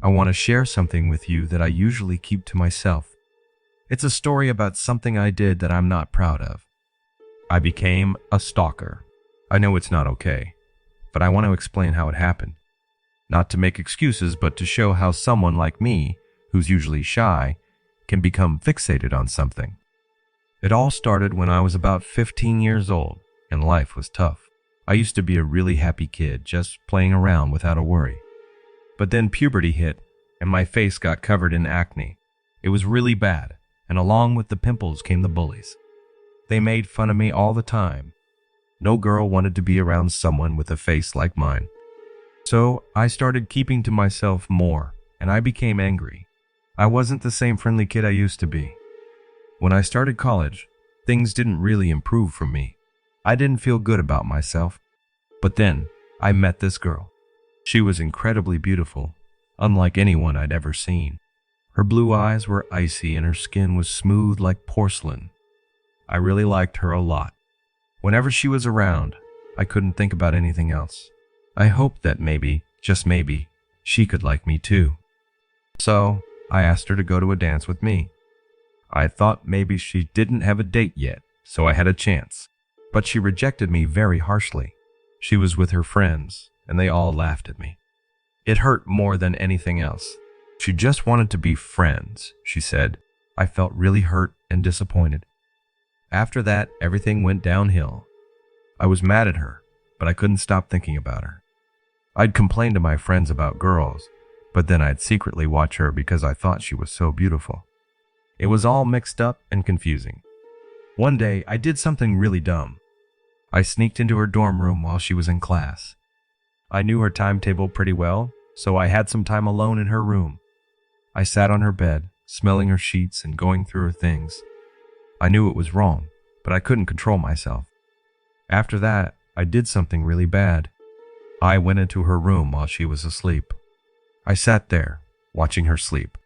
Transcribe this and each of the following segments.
I want to share something with you that I usually keep to myself. It's a story about something I did that I'm not proud of. I became a stalker. I know it's not okay, but I want to explain how it happened. Not to make excuses, but to show how someone like me, who's usually shy, can become fixated on something. It all started when I was about 15 years old, and life was tough. I used to be a really happy kid, just playing around without a worry. But then puberty hit, and my face got covered in acne. It was really bad, and along with the pimples came the bullies. They made fun of me all the time. No girl wanted to be around someone with a face like mine. So I started keeping to myself more, and I became angry. I wasn't the same friendly kid I used to be. When I started college, things didn't really improve for me. I didn't feel good about myself. But then, I met this girl. She was incredibly beautiful, unlike anyone I'd ever seen. Her blue eyes were icy and her skin was smooth like porcelain. I really liked her a lot. Whenever she was around, I couldn't think about anything else. I hoped that maybe, just maybe, she could like me too. So, I asked her to go to a dance with me. I thought maybe she didn't have a date yet, so I had a chance. But she rejected me very harshly. She was with her friends, and they all laughed at me. It hurt more than anything else. She just wanted to be friends, she said. I felt really hurt and disappointed. After that, everything went downhill. I was mad at her, but I couldn't stop thinking about her. I'd complain to my friends about girls, but then I'd secretly watch her because I thought she was so beautiful. It was all mixed up and confusing. One day, I did something really dumb. I sneaked into her dorm room while she was in class. I knew her timetable pretty well, so I had some time alone in her room. I sat on her bed, smelling her sheets and going through her things. I knew it was wrong, but I couldn't control myself. After that, I did something really bad. I went into her room while she was asleep. I sat there, watching her sleep.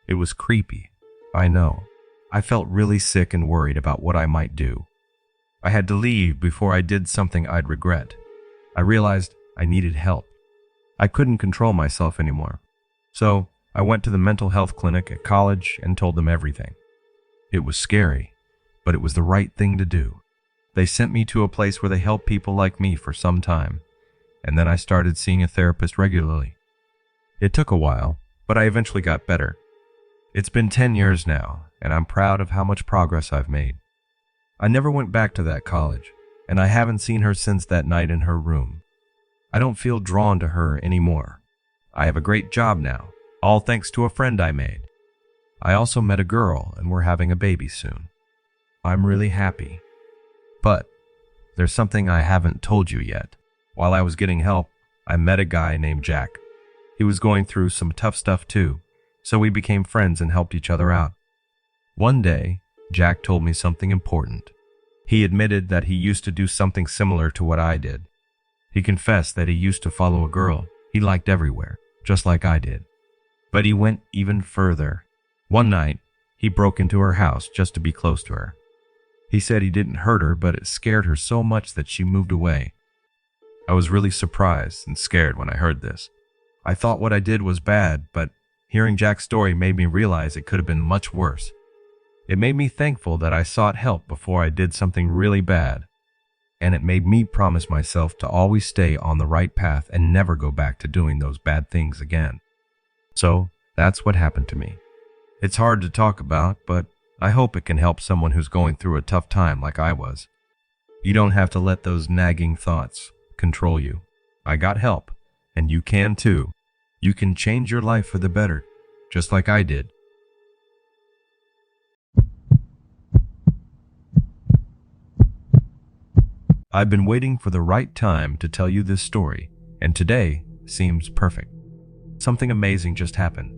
It was creepy, I know. I felt really sick and worried about what I might do. I had to leave before I did something I'd regret. I realized I needed help. I couldn't control myself anymore. So, I went to the mental health clinic at college and told them everything. It was scary, but it was the right thing to do. They sent me to a place where they help people like me for some time, and then I started seeing a therapist regularly. It took a while, but I eventually got better. It's been 10 years now, and I'm proud of how much progress I've made. I never went back to that college, and I haven't seen her since that night in her room. I don't feel drawn to her anymore. I have a great job now, all thanks to a friend I made. I also met a girl, and we're having a baby soon. I'm really happy. But there's something I haven't told you yet. While I was getting help, I met a guy named Jack. He was going through some tough stuff too, so we became friends and helped each other out. One day, Jack told me something important. He admitted that he used to do something similar to what I did. He confessed that he used to follow a girl he liked everywhere, just like I did. But he went even further. One night, he broke into her house just to be close to her. He said he didn't hurt her, but it scared her so much that she moved away. I was really surprised and scared when I heard this. I thought what I did was bad, but hearing Jack's story made me realize it could have been much worse. It made me thankful that I sought help before I did something really bad. And it made me promise myself to always stay on the right path and never go back to doing those bad things again. So, that's what happened to me. It's hard to talk about, but I hope it can help someone who's going through a tough time like I was. You don't have to let those nagging thoughts control you. I got help, and you can too. You can change your life for the better, just like I did. I've been waiting for the right time to tell you this story, and today seems perfect. Something amazing just happened.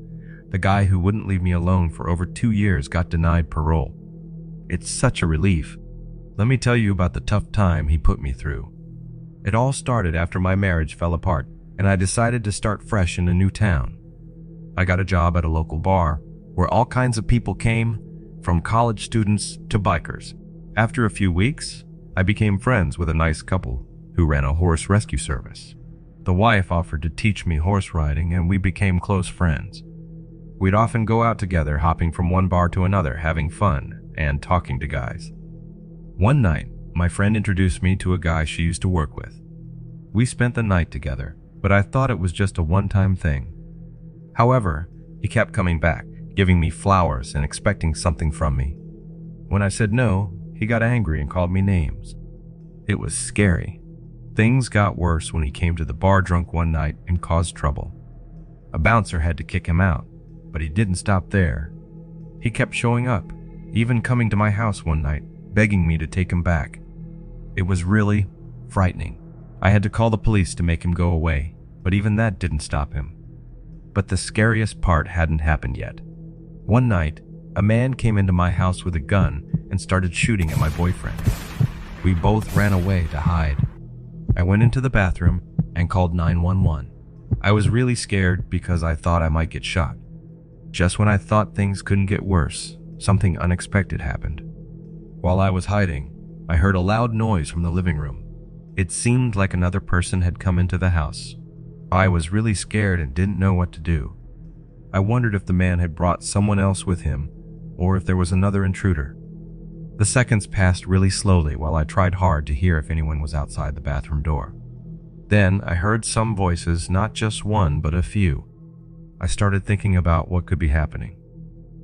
The guy who wouldn't leave me alone for over 2 years got denied parole. It's such a relief. Let me tell you about the tough time he put me through. It all started after my marriage fell apart, and I decided to start fresh in a new town. I got a job at a local bar, where all kinds of people came, from college students to bikers. After a few weeks, I became friends with a nice couple who ran a horse rescue service. The wife offered to teach me horse riding, and we became close friends. We'd often go out together, hopping from one bar to another, having fun and talking to guys. One night, my friend introduced me to a guy she used to work with. We spent the night together, but I thought it was just a one-time thing. However, he kept coming back, giving me flowers and expecting something from me. When I said no, he got angry and called me names. It was scary. Things got worse when he came to the bar drunk one night and caused trouble. A bouncer had to kick him out, but he didn't stop there. He kept showing up, even coming to my house one night, begging me to take him back. It was really frightening. I had to call the police to make him go away, but even that didn't stop him. But the scariest part hadn't happened yet. One night, a man came into my house with a gun and started shooting at my boyfriend. We both ran away to hide. I went into the bathroom and called 911. I was really scared because I thought I might get shot. Just when I thought things couldn't get worse, something unexpected happened. While I was hiding, I heard a loud noise from the living room. It seemed like another person had come into the house. I was really scared and didn't know what to do. I wondered if the man had brought someone else with him, or if there was another intruder. The seconds passed really slowly while I tried hard to hear if anyone was outside the bathroom door. Then I heard some voices, not just one, but a few. I started thinking about what could be happening.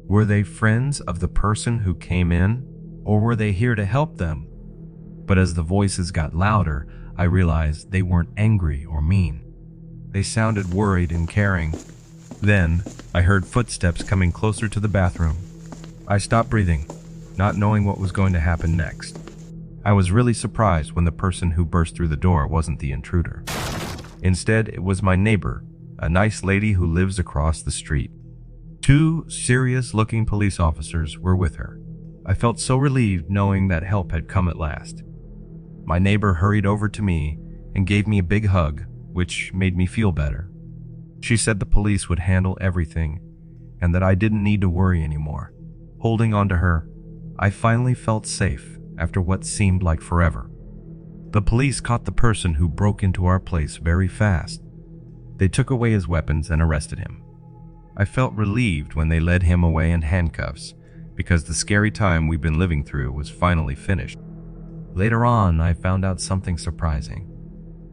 Were they friends of the person who came in, or were they here to help them? But as the voices got louder, I realized they weren't angry or mean. They sounded worried and caring. Then I heard footsteps coming closer to the bathroom. I stopped breathing, not knowing what was going to happen next. I was really surprised when the person who burst through the door wasn't the intruder. Instead, it was my neighbor, a nice lady who lives across the street. 2 serious-looking police officers were with her. I felt so relieved knowing that help had come at last. My neighbor hurried over to me and gave me a big hug, which made me feel better. She said the police would handle everything and that I didn't need to worry anymore. Holding on to her, I finally felt safe after what seemed like forever. The police caught the person who broke into our place very fast. They took away his weapons and arrested him. I felt relieved when they led him away in handcuffs because the scary time we've been living through was finally finished. Later on, I found out something surprising.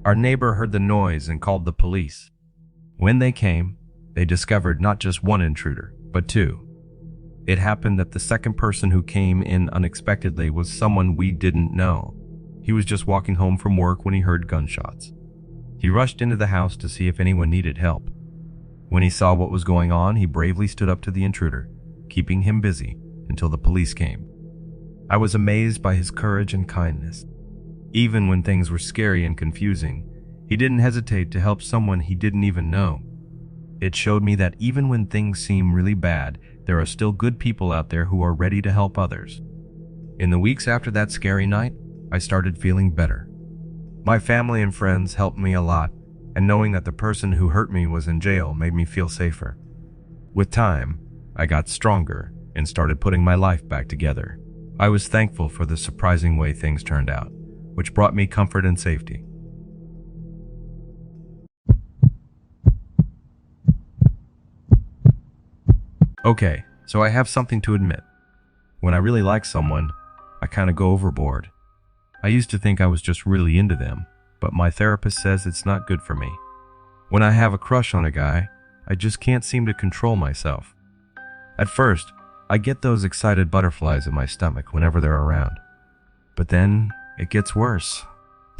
Our neighbor heard the noise and called the police. When they came, they discovered not just one intruder, but 2. It happened that the second person who came in unexpectedly was someone we didn't know. He was just walking home from work when he heard gunshots. He rushed into the house to see if anyone needed help. When he saw what was going on, he bravely stood up to the intruder, keeping him busy until the police came. I was amazed by his courage and kindness. Even when things were scary and confusing, he didn't hesitate to help someone he didn't even know. It showed me that even when things seem really bad, there are still good people out there who are ready to help others. In the weeks after that scary night, I started feeling better. My family and friends helped me a lot, and knowing that the person who hurt me was in jail made me feel safer. With time, I got stronger and started putting my life back together. I was thankful for the surprising way things turned out, which brought me comfort and safety. Okay, so I have something to admit. When I really like someone, I kind of go overboard. I used to think I was just really into them, but my therapist says it's not good for me. When I have a crush on a guy, I just can't seem to control myself. At first, I get those excited butterflies in my stomach whenever they're around. But then, it gets worse.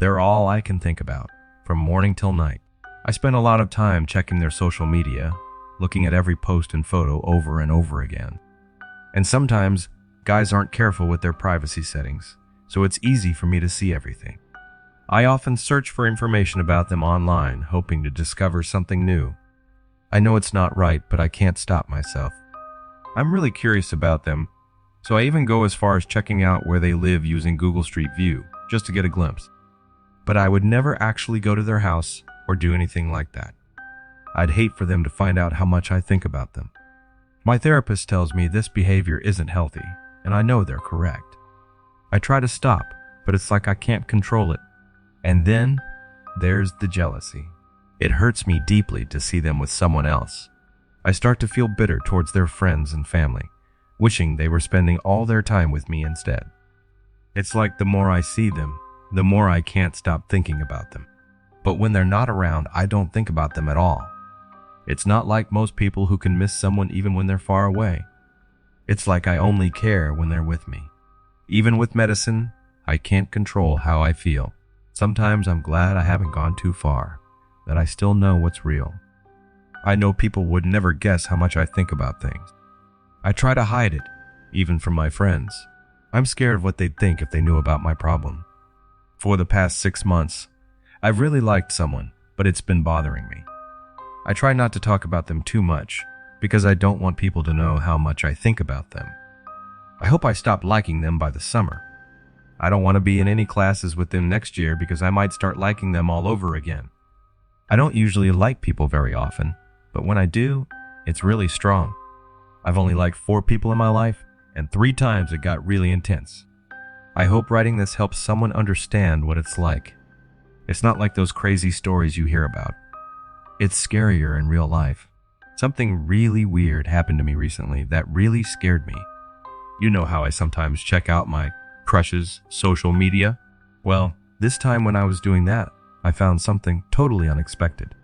They're all I can think about, from morning till night. I spend a lot of time checking their social media, looking at every post and photo over and over again. And sometimes, guys aren't careful with their privacy settings, so it's easy for me to see everything. I often search for information about them online, hoping to discover something new. I know it's not right, but I can't stop myself. I'm really curious about them, so I even go as far as checking out where they live using Google Street View, just to get a glimpse. But I would never actually go to their house or do anything like that. I'd hate for them to find out how much I think about them. My therapist tells me this behavior isn't healthy, and I know they're correct. I try to stop, but it's like I can't control it. And then, there's the jealousy. It hurts me deeply to see them with someone else. I start to feel bitter towards their friends and family, wishing they were spending all their time with me instead. It's like the more I see them, the more I can't stop thinking about them. But when they're not around, I don't think about them at all. It's not like most people who can miss someone even when they're far away. It's like I only care when they're with me. Even with medicine, I can't control how I feel. Sometimes I'm glad I haven't gone too far, that I still know what's real. I know people would never guess how much I think about things. I try to hide it, even from my friends. I'm scared of what they'd think if they knew about my problem. For the past 6 months, I've really liked someone, but it's been bothering me. I try not to talk about them too much, because I don't want people to know how much I think about them. I hope I stop liking them by the summer. I don't want to be in any classes with them next year because I might start liking them all over again. I don't usually like people very often, but when I do, it's really strong. I've only liked 4 people in my life, and 3 times it got really intense. I hope writing this helps someone understand what it's like. It's not like those crazy stories you hear about. It's scarier in real life. Something really weird happened to me recently that really scared me. You know how I sometimes check out my crush's social media? Well, this time when I was doing that, I found something totally unexpected.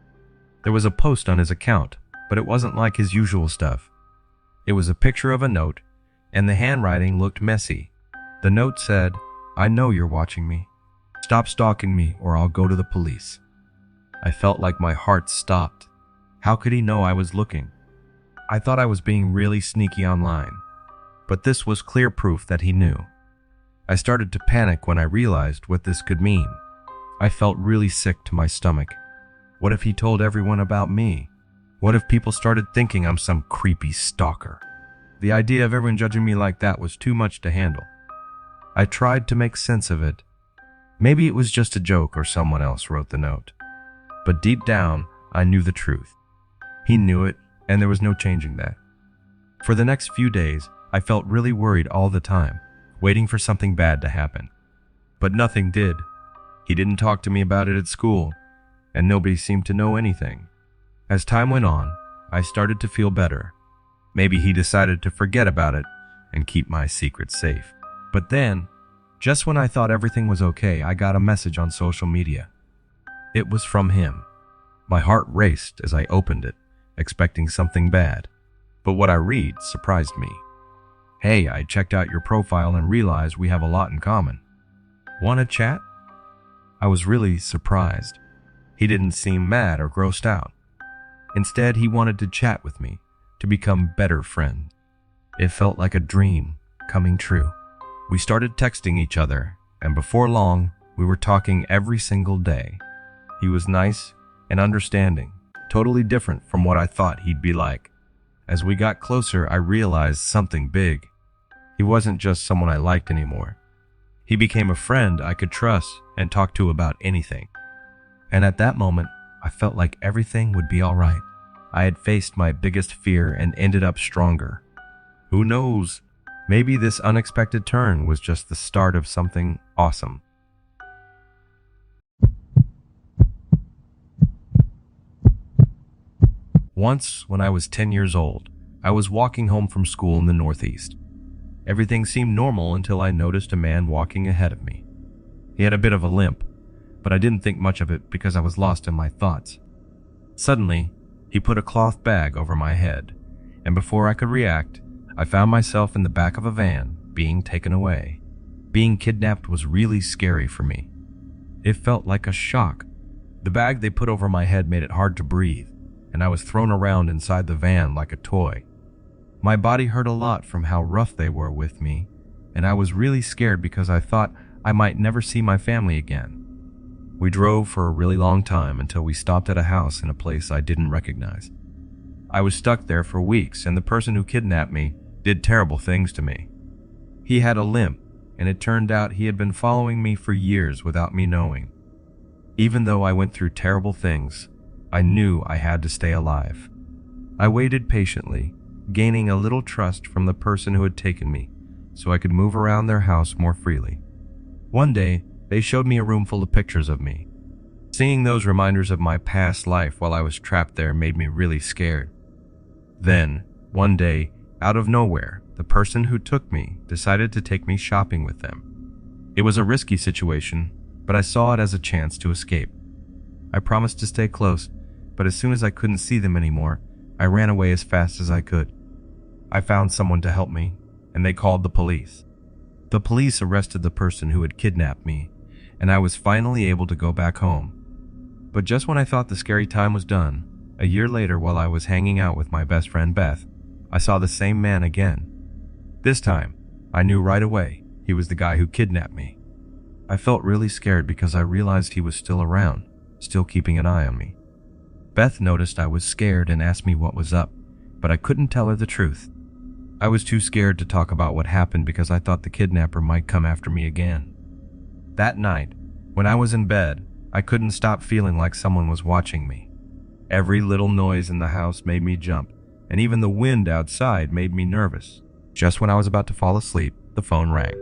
There was a post on his account, but it wasn't like his usual stuff. It was a picture of a note, and the handwriting looked messy. The note said, "I know you're watching me. Stop stalking me or I'll go to the police." I felt like my heart stopped. How could he know I was looking? I thought I was being really sneaky online, but this was clear proof that he knew. I started to panic when I realized what this could mean. I felt really sick to my stomach. What if he told everyone about me? What if people started thinking I'm some creepy stalker? The idea of everyone judging me like that was too much to handle. I tried to make sense of it. Maybe it was just a joke or someone else wrote the note. But deep down, I knew the truth. He knew it, and there was no changing that. For the next few days, I felt really worried all the time, waiting for something bad to happen. But nothing did. He didn't talk to me about it at school, and nobody seemed to know anything. As time went on, I started to feel better. Maybe he decided to forget about it and keep my secret safe. But then, just when I thought everything was okay, I got a message on social media. It was from him. My heart raced as I opened it, expecting something bad. But what I read surprised me. "Hey, I checked out your profile and realized we have a lot in common. Want to chat?" I was really surprised. He didn't seem mad or grossed out. Instead, he wanted to chat with me, to become better friends. It felt like a dream coming true. We started texting each other, and before long, we were talking every single day. He was nice and understanding, totally different from what I thought he'd be like. As we got closer, I realized something big. He wasn't just someone I liked anymore. He became a friend I could trust and talk to about anything. And at that moment, I felt like everything would be all right. I had faced my biggest fear and ended up stronger. Who knows? Maybe this unexpected turn was just the start of something awesome. Once, when I was 10 years old, I was walking home from school in the Northeast. Everything seemed normal until I noticed a man walking ahead of me. He had a bit of a limp, but I didn't think much of it because I was lost in my thoughts. Suddenly, he put a cloth bag over my head, and before I could react, I found myself in the back of a van, being taken away. Being kidnapped was really scary for me. It felt like a shock. The bag they put over my head made it hard to breathe, and I was thrown around inside the van like a toy. My body hurt a lot from how rough they were with me, and I was really scared because I thought I might never see my family again. We drove for a really long time until we stopped at a house in a place I didn't recognize. I was stuck there for weeks, and the person who kidnapped me did terrible things to me. He had a limp, and it turned out he had been following me for years without me knowing. Even though I went through terrible things, I knew I had to stay alive. I waited patiently, gaining a little trust from the person who had taken me, so I could move around their house more freely. One day, they showed me a room full of pictures of me. Seeing those reminders of my past life while I was trapped there made me really scared. Then, one day, out of nowhere, the person who took me decided to take me shopping with them. It was a risky situation, but I saw it as a chance to escape. I promised to stay close, but as soon as I couldn't see them anymore, I ran away as fast as I could. I found someone to help me, and they called the police. The police arrested the person who had kidnapped me, and I was finally able to go back home. But just when I thought the scary time was done, a year later while I was hanging out with my best friend Beth, I saw the same man again. This time, I knew right away he was the guy who kidnapped me. I felt really scared because I realized he was still around, still keeping an eye on me. Beth noticed I was scared and asked me what was up, but I couldn't tell her the truth. I was too scared to talk about what happened because I thought the kidnapper might come after me again. That night, when I was in bed, I couldn't stop feeling like someone was watching me. Every little noise in the house made me jump, and even the wind outside made me nervous. Just when I was about to fall asleep, the phone rang.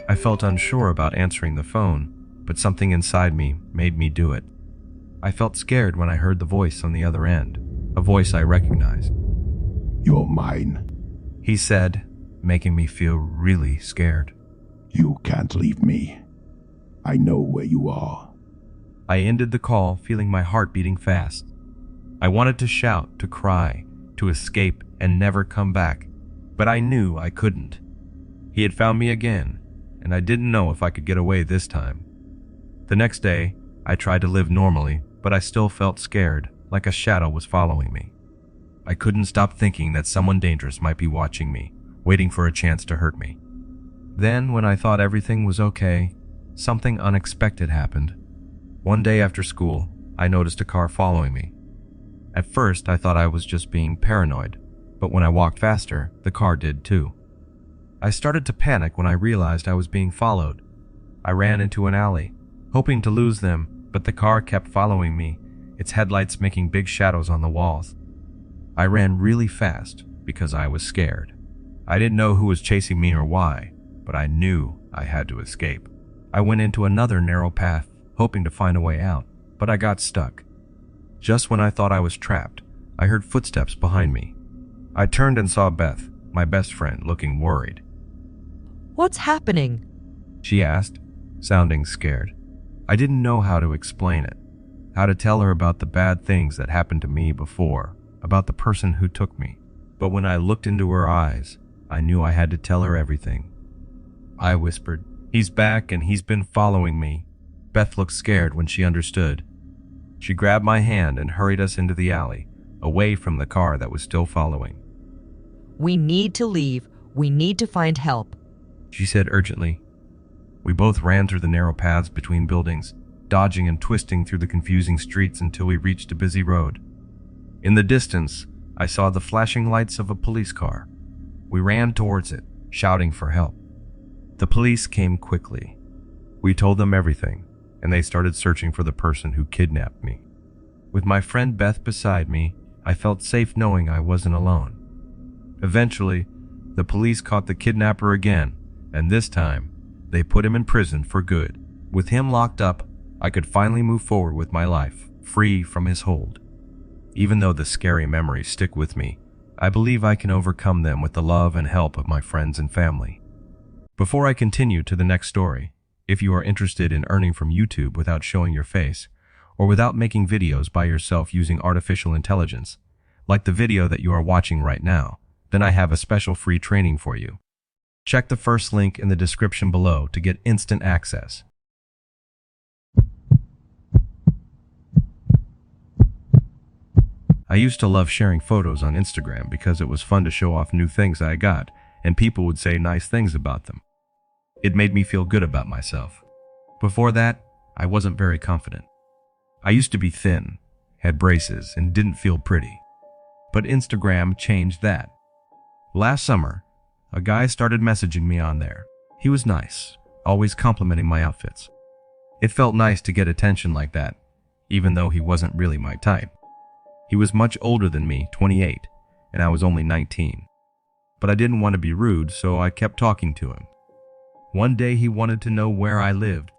I felt unsure about answering the phone, but something inside me made me do it. I felt scared when I heard the voice on the other end, a voice I recognized. "You're mine. He said, making me feel really scared. You can't leave me. I know where you are." I ended the call feeling my heart beating fast. I wanted to shout, to cry, to escape and never come back, but I knew I couldn't. He had found me again, and I didn't know if I could get away this time. The next day, I tried to live normally, but I still felt scared, like a shadow was following me. I couldn't stop thinking that someone dangerous might be watching me, waiting for a chance to hurt me. Then, when I thought everything was okay, something unexpected happened. One day after school, I noticed a car following me. At first, I thought I was just being paranoid, but when I walked faster, the car did too. I started to panic when I realized I was being followed. I ran into an alley, hoping to lose them, but the car kept following me, its headlights making big shadows on the walls. I ran really fast because I was scared. I didn't know who was chasing me or why, but I knew I had to escape. I went into another narrow path, hoping to find a way out, but I got stuck. Just when I thought I was trapped, I heard footsteps behind me. I turned and saw Beth, my best friend, looking worried. "What's happening?" she asked, sounding scared. I didn't know how to explain it, how to tell her about the bad things that happened to me before, about the person who took me. But when I looked into her eyes, I knew I had to tell her everything. I whispered, "He's back and he's been following me." Beth looked scared when she understood. She grabbed my hand and hurried us into the alley, away from the car that was still following. "We need to leave. We need to find help," she said urgently. We both ran through the narrow paths between buildings, dodging and twisting through the confusing streets until we reached a busy road. In the distance, I saw the flashing lights of a police car. We ran towards it, shouting for help. The police came quickly. We told them everything, and they started searching for the person who kidnapped me. With my friend Beth beside me, I felt safe knowing I wasn't alone. Eventually, the police caught the kidnapper again, and this time, they put him in prison for good. With him locked up, I could finally move forward with my life, free from his hold. Even though the scary memories stick with me, I believe I can overcome them with the love and help of my friends and family. Before I continue to the next story, if you are interested in earning from YouTube without showing your face, or without making videos by yourself using artificial intelligence, like the video that you are watching right now, then I have a special free training for you. Check the first link in the description below to get instant access. I used to love sharing photos on Instagram because it was fun to show off new things I got, and people would say nice things about them. It made me feel good about myself. Before that, I wasn't very confident. I used to be thin, had braces, and didn't feel pretty. But Instagram changed that. Last summer, a guy started messaging me on there. He was nice, always complimenting my outfits. It felt nice to get attention like that, even though he wasn't really my type. He was much older than me, 28, and I was only 19. But I didn't want to be rude, so I kept talking to him. One day he wanted to know where I lived.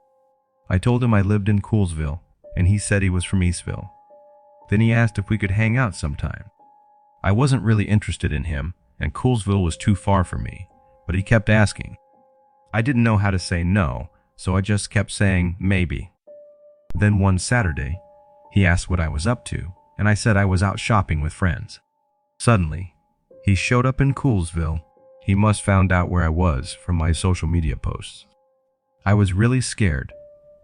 I told him I lived in Coolsville, and he said he was from Eastville. Then he asked if we could hang out sometime. I wasn't really interested in him, and Coolsville was too far for me, but he kept asking. I didn't know how to say no, so I just kept saying maybe. Then one Saturday, he asked what I was up to, and I said I was out shopping with friends. Suddenly, he showed up in Coolsville. He must found out where I was from my social media posts. I was really scared,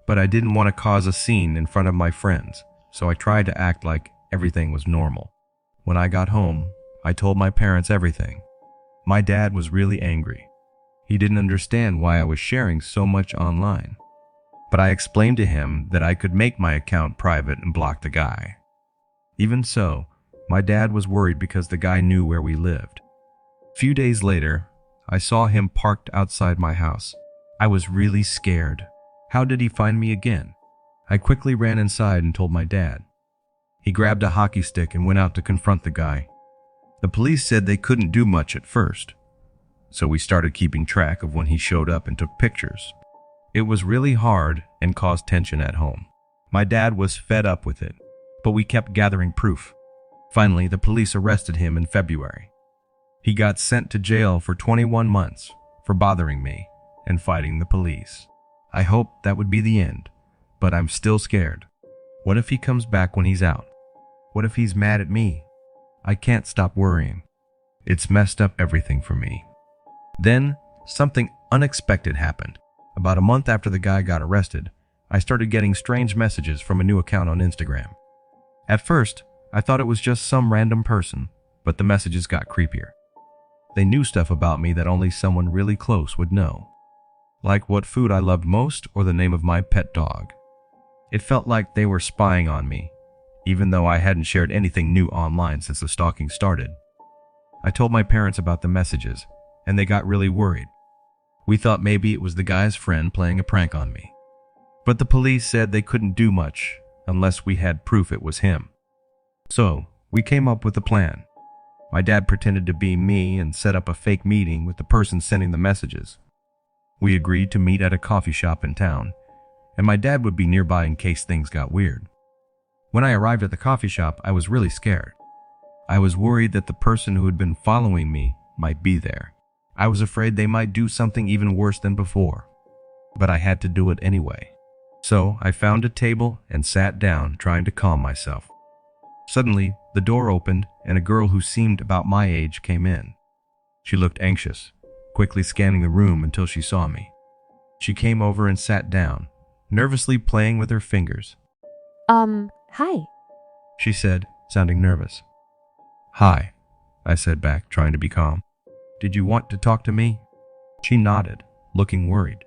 but I didn't want to cause a scene in front of my friends, so I tried to act like everything was normal. When I got home, I told my parents everything. My dad was really angry. He didn't understand why I was sharing so much online. But I explained to him that I could make my account private and block the guy. Even so, my dad was worried because the guy knew where we lived. A few days later, I saw him parked outside my house. I was really scared. How did he find me again? I quickly ran inside and told my dad. He grabbed a hockey stick and went out to confront the guy. The police said they couldn't do much at first, so we started keeping track of when he showed up and took pictures. It was really hard and caused tension at home. My dad was fed up with it, but we kept gathering proof. Finally, the police arrested him in February. He got sent to jail for 21 months for bothering me and fighting the police. I hoped that would be the end, but I'm still scared. What if he comes back when he's out? What if he's mad at me? I can't stop worrying. It's messed up everything for me. Then, something unexpected happened. About a month after the guy got arrested, I started getting strange messages from a new account on Instagram. At first, I thought it was just some random person, but the messages got creepier. They knew stuff about me that only someone really close would know. Like what food I loved most or the name of my pet dog. It felt like they were spying on me, even though I hadn't shared anything new online since the stalking started. I told my parents about the messages, and they got really worried. We thought maybe it was the guy's friend playing a prank on me. But the police said they couldn't do much unless we had proof it was him. So, we came up with a plan. My dad pretended to be me and set up a fake meeting with the person sending the messages. We agreed to meet at a coffee shop in town, and my dad would be nearby in case things got weird. When I arrived at the coffee shop, I was really scared. I was worried that the person who had been following me might be there. I was afraid they might do something even worse than before. But I had to do it anyway. So I found a table and sat down, trying to calm myself. Suddenly, the door opened and a girl who seemed about my age came in. She looked anxious, quickly scanning the room until she saw me. She came over and sat down, nervously playing with her fingers. Hi. She said, sounding nervous. Hi, I said back, trying to be calm. Did you want to talk to me? She nodded, looking worried.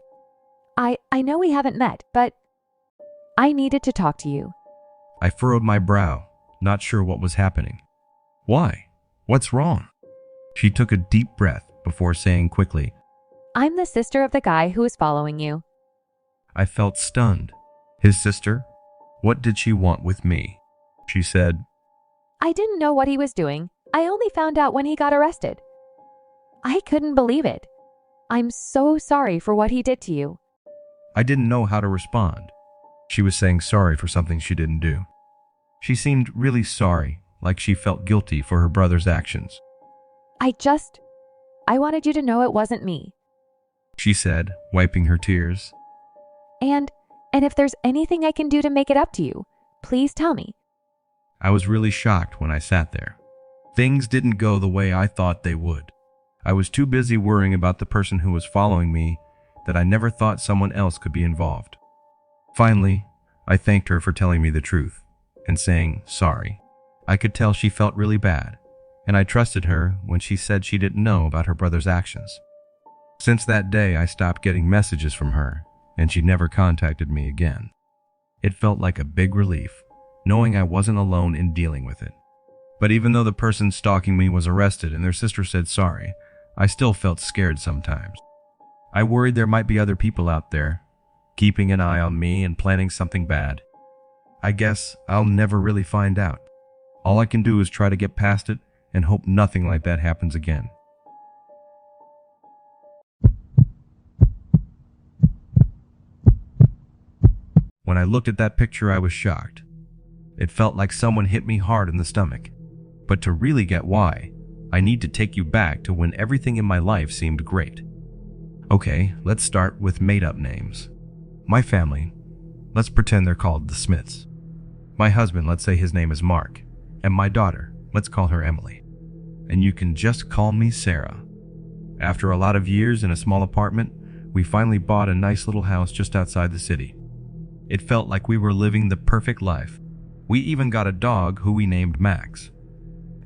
I know we haven't met, but I needed to talk to you. I furrowed my brow, not sure what was happening. Why? What's wrong? She took a deep breath before saying quickly, I'm the sister of the guy who is following you. I felt stunned. His sister? What did she want with me? She said, I didn't know what he was doing. I only found out when he got arrested. I couldn't believe it. I'm so sorry for what he did to you. I didn't know how to respond. She was saying sorry for something she didn't do. She seemed really sorry, like she felt guilty for her brother's actions. I wanted you to know it wasn't me. She said, wiping her tears. And if there's anything I can do to make it up to you, please tell me. I was really shocked when I sat there. Things didn't go the way I thought they would. I was too busy worrying about the person who was following me that I never thought someone else could be involved. Finally, I thanked her for telling me the truth and saying sorry. I could tell she felt really bad, and I trusted her when she said she didn't know about her brother's actions. Since that day, I stopped getting messages from her, and she never contacted me again. It felt like a big relief, knowing I wasn't alone in dealing with it. But even though the person stalking me was arrested and their sister said sorry, I still felt scared sometimes. I worried there might be other people out there, keeping an eye on me and planning something bad. I guess I'll never really find out. All I can do is try to get past it and hope nothing like that happens again. When I looked at that picture, I was shocked. It felt like someone hit me hard in the stomach. But to really get why, I need to take you back to when everything in my life seemed great. Okay, let's start with made-up names. My family, let's pretend they're called the Smiths. My husband, let's say his name is Mark. And my daughter, let's call her Emily. And you can just call me Sarah. After a lot of years in a small apartment, we finally bought a nice little house just outside the city. It felt like we were living the perfect life. We even got a dog who we named Max.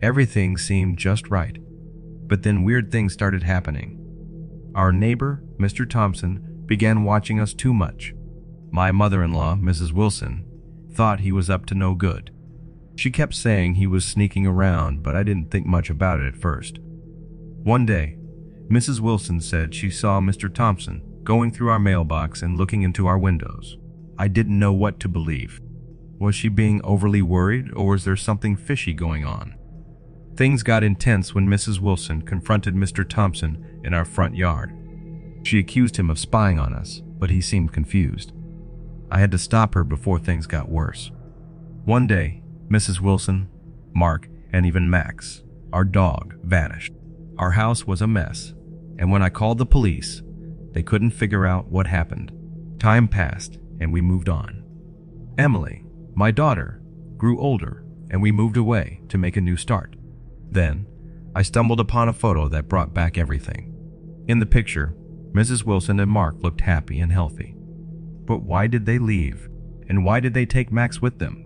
Everything seemed just right. But then weird things started happening. Our neighbor, Mr. Thompson, began watching us too much. My mother-in-law, Mrs. Wilson, thought he was up to no good. She kept saying he was sneaking around, but I didn't think much about it at first. One day, Mrs. Wilson said she saw Mr. Thompson going through our mailbox and looking into our windows. I didn't know what to believe. Was she being overly worried, or was there something fishy going on? Things got intense when Mrs. Wilson confronted Mr. Thompson in our front yard. She accused him of spying on us, but he seemed confused. I had to stop her before things got worse. One day, Mrs. Wilson, Mark, and even Max, our dog, vanished. Our house was a mess, and when I called the police, they couldn't figure out what happened. Time passed, and we moved on. Emily, my daughter, grew older, and we moved away to make a new start. Then, I stumbled upon a photo that brought back everything. In the picture, Mrs. Wilson and Mark looked happy and healthy. But why did they leave? And why did they take Max with them?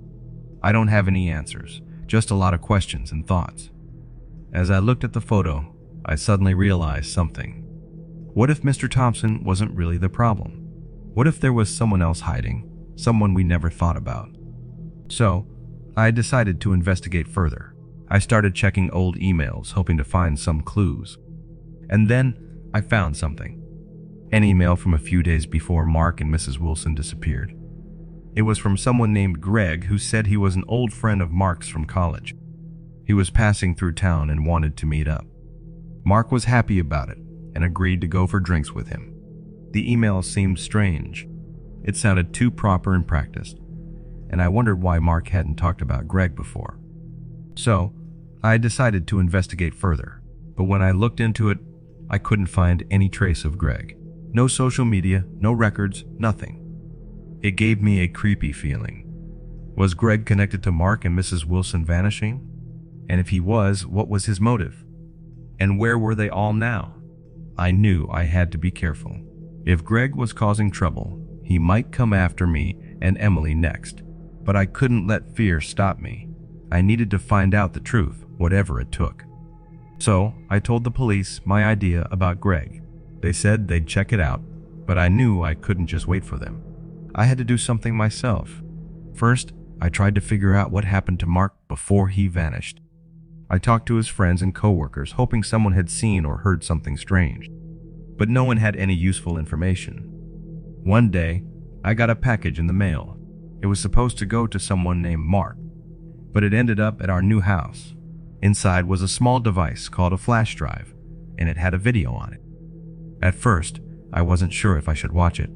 I don't have any answers, just a lot of questions and thoughts. As I looked at the photo, I suddenly realized something. What if Mr. Thompson wasn't really the problem? What if there was someone else hiding, someone we never thought about? So, I decided to investigate further. I started checking old emails, hoping to find some clues. And then, I found something. An email from a few days before Mark and Mrs. Wilson disappeared. It was from someone named Greg, who said he was an old friend of Mark's from college. He was passing through town and wanted to meet up. Mark was happy about it and agreed to go for drinks with him. The email seemed strange. It sounded too proper and practiced, and I wondered why Mark hadn't talked about Greg before. So, I decided to investigate further, but when I looked into it, I couldn't find any trace of Greg. No social media, no records, nothing. It gave me a creepy feeling. Was Greg connected to Mark and Mrs. Wilson vanishing? And if he was, what was his motive? And where were they all now? I knew I had to be careful. If Greg was causing trouble, he might come after me and Emily next. But I couldn't let fear stop me. I needed to find out the truth, whatever it took. So, I told the police my idea about Greg. They said they'd check it out, but I knew I couldn't just wait for them. I had to do something myself. First, I tried to figure out what happened to Mark before he vanished. I talked to his friends and coworkers, hoping someone had seen or heard something strange. But no one had any useful information. One day, I got a package in the mail. It was supposed to go to someone named Mark, but it ended up at our new house. Inside was a small device called a flash drive, and it had a video on it. At first, I wasn't sure if I should watch it.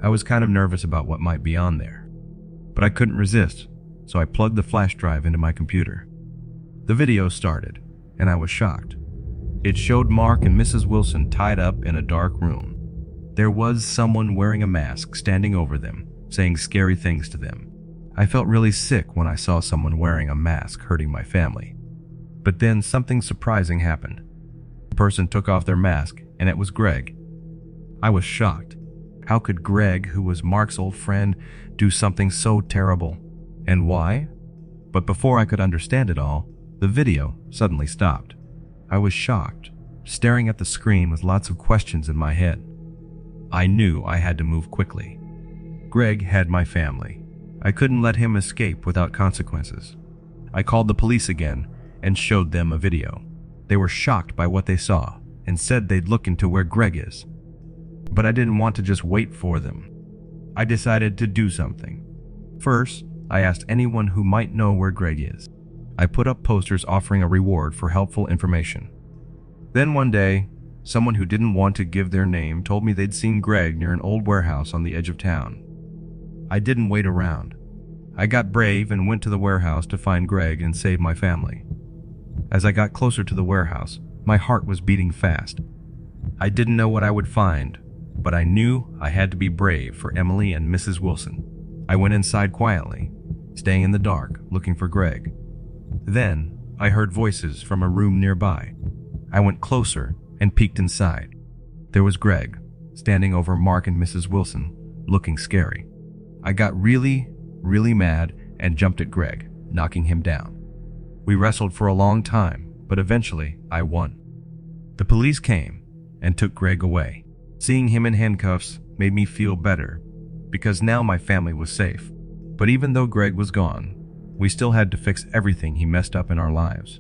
I was kind of nervous about what might be on there. But I couldn't resist, so I plugged the flash drive into my computer. The video started, and I was shocked. It showed Mark and Mrs. Wilson tied up in a dark room. There was someone wearing a mask standing over them, saying scary things to them. I felt really sick when I saw someone wearing a mask hurting my family. But then something surprising happened. The person took off their mask, and it was Greg. I was shocked. How could Greg, who was Mark's old friend, do something so terrible? And why? But before I could understand it all, the video suddenly stopped. I was shocked, staring at the screen with lots of questions in my head. I knew I had to move quickly. Greg had my family. I couldn't let him escape without consequences. I called the police again and showed them a video. They were shocked by what they saw and said they'd look into where Greg is. But I didn't want to just wait for them. I decided to do something. First, I asked anyone who might know where Greg is. I put up posters offering a reward for helpful information. Then one day, someone who didn't want to give their name told me they'd seen Greg near an old warehouse on the edge of town. I didn't wait around. I got brave and went to the warehouse to find Greg and save my family. As I got closer to the warehouse, my heart was beating fast. I didn't know what I would find, but I knew I had to be brave for Emily and Mrs. Wilson. I went inside quietly, staying in the dark, looking for Greg. Then, I heard voices from a room nearby. I went closer and peeked inside. There was Greg, standing over Mark and Mrs. Wilson, looking scary. I got really mad and jumped at Greg, knocking him down. We wrestled for a long time, but eventually I won. The police came and took Greg away. Seeing him in handcuffs made me feel better, because now my family was safe. But even though Greg was gone, we still had to fix everything he messed up in our lives.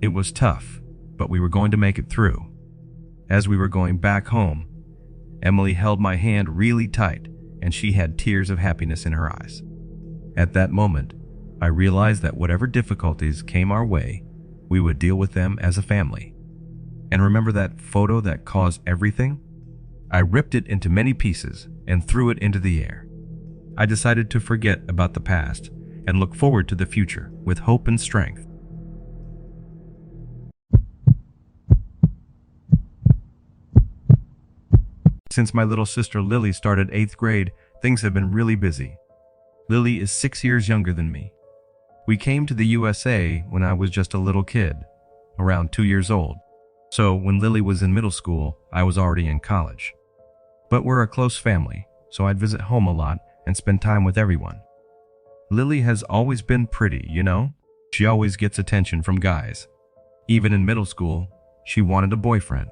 It was tough, but we were going to make it through. As we were going back home, Emily held my hand really tight, and she had tears of happiness in her eyes. At that moment, I realized that whatever difficulties came our way, we would deal with them as a family. And remember that photo that caused everything? I ripped it into many pieces and threw it into the air. I decided to forget about the past and look forward to the future with hope and strength. Since my little sister Lily started 8th grade, things have been really busy. Lily is 6 years younger than me. We came to the USA when I was just a little kid, around 2 years old. So when Lily was in middle school, I was already in college. But we're a close family, so I'd visit home a lot and spend time with everyone. Lily has always been pretty, you know? She always gets attention from guys. Even in middle school, she wanted a boyfriend.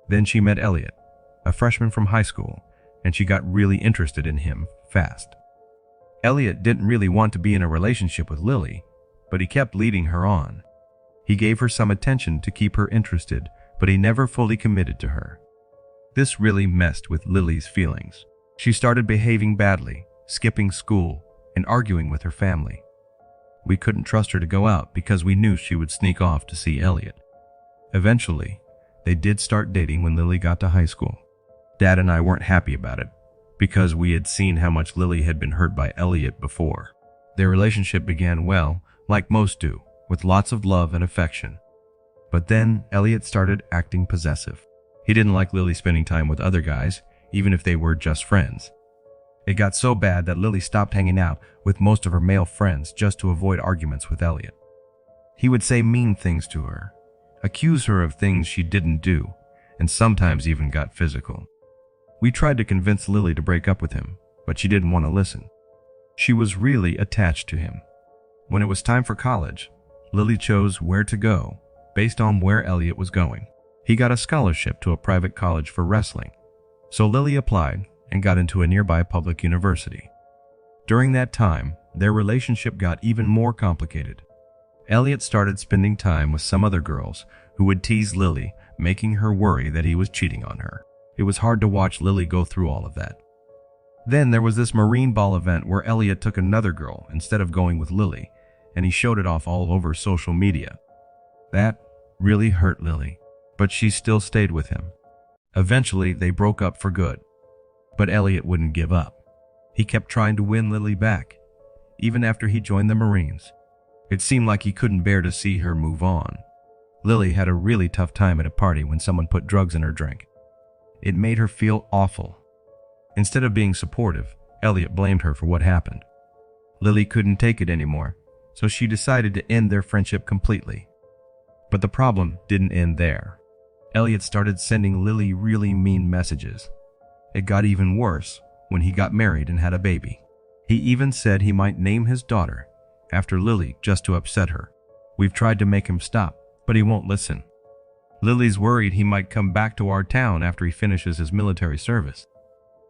Then she met Elliot, a freshman from high school, and she got really interested in him fast. Elliot didn't really want to be in a relationship with Lily, but he kept leading her on. He gave her some attention to keep her interested, but he never fully committed to her. This really messed with Lily's feelings. She started behaving badly, skipping school, and arguing with her family. We couldn't trust her to go out because we knew she would sneak off to see Elliot. Eventually, they did start dating when Lily got to high school. Dad and I weren't happy about it, because we had seen how much Lily had been hurt by Elliot before. Their relationship began well, like most do, with lots of love and affection. But then Elliot started acting possessive. He didn't like Lily spending time with other guys, even if they were just friends. It got so bad that Lily stopped hanging out with most of her male friends just to avoid arguments with Elliot. He would say mean things to her, accuse her of things she didn't do, and sometimes even got physical. We tried to convince Lily to break up with him, but she didn't want to listen. She was really attached to him. When it was time for college, Lily chose where to go based on where Elliot was going. He got a scholarship to a private college for wrestling, so Lily applied and got into a nearby public university. During that time, their relationship got even more complicated. Elliot started spending time with some other girls who would tease Lily, making her worry that he was cheating on her. It was hard to watch Lily go through all of that. Then there was this Marine Ball event where Elliot took another girl instead of going with Lily, and he showed it off all over social media. That really hurt Lily, but she still stayed with him. Eventually, they broke up for good, but Elliot wouldn't give up. He kept trying to win Lily back, even after he joined the Marines. It seemed like he couldn't bear to see her move on. Lily had a really tough time at a party when someone put drugs in her drink. It made her feel awful. Instead of being supportive, Elliot blamed her for what happened. Lily couldn't take it anymore, so she decided to end their friendship completely. But the problem didn't end there. Elliot started sending Lily really mean messages. It got even worse when he got married and had a baby. He even said he might name his daughter after Lily just to upset her. We've tried to make him stop, but he won't listen. Lily's worried he might come back to our town after he finishes his military service.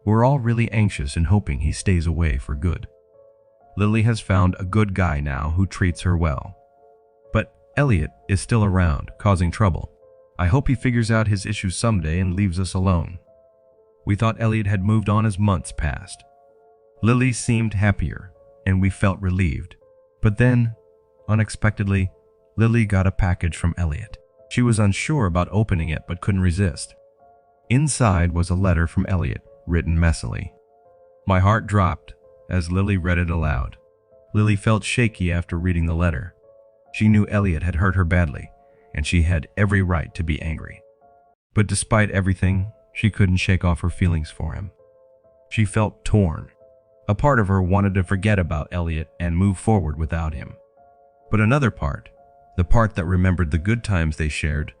We're all really anxious and hoping he stays away for good. Lily has found a good guy now who treats her well. But Elliot is still around, causing trouble. I hope he figures out his issues someday and leaves us alone. We thought Elliot had moved on as months passed. Lily seemed happier, and we felt relieved. But then, unexpectedly, Lily got a package from Elliot. She was unsure about opening it but couldn't resist. Inside was a letter from Elliot, written messily. My heart dropped, as Lily read it aloud. Lily felt shaky after reading the letter. She knew Elliot had hurt her badly, and she had every right to be angry. But despite everything, she couldn't shake off her feelings for him. She felt torn. A part of her wanted to forget about Elliot and move forward without him. But another part, the part that remembered the good times they shared,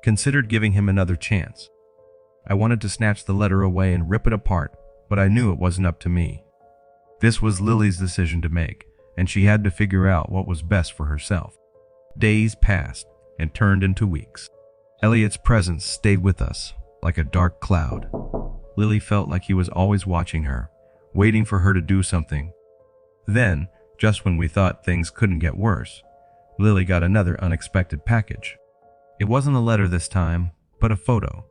considered giving him another chance. I wanted to snatch the letter away and rip it apart, but I knew it wasn't up to me. This was Lily's decision to make, and she had to figure out what was best for herself. Days passed and turned into weeks. Elliot's presence stayed with us, like a dark cloud. Lily felt like he was always watching her, waiting for her to do something. Then, just when we thought things couldn't get worse, Lily got another unexpected package. It wasn't a letter this time, but a photo.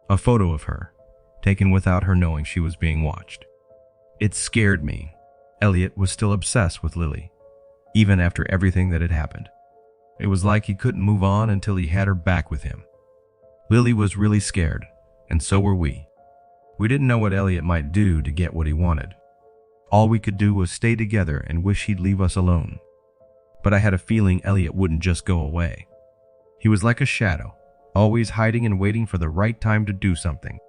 A photo of her, taken without her knowing she was being watched. It scared me. Elliot was still obsessed with Lily, even after everything that had happened. It was like he couldn't move on until he had her back with him. Lily was really scared, and so were we. We didn't know what Elliot might do to get what he wanted. All we could do was stay together and wish he'd leave us alone. But I had a feeling Elliot wouldn't just go away. He was like a shadow, always hiding and waiting for the right time to do something.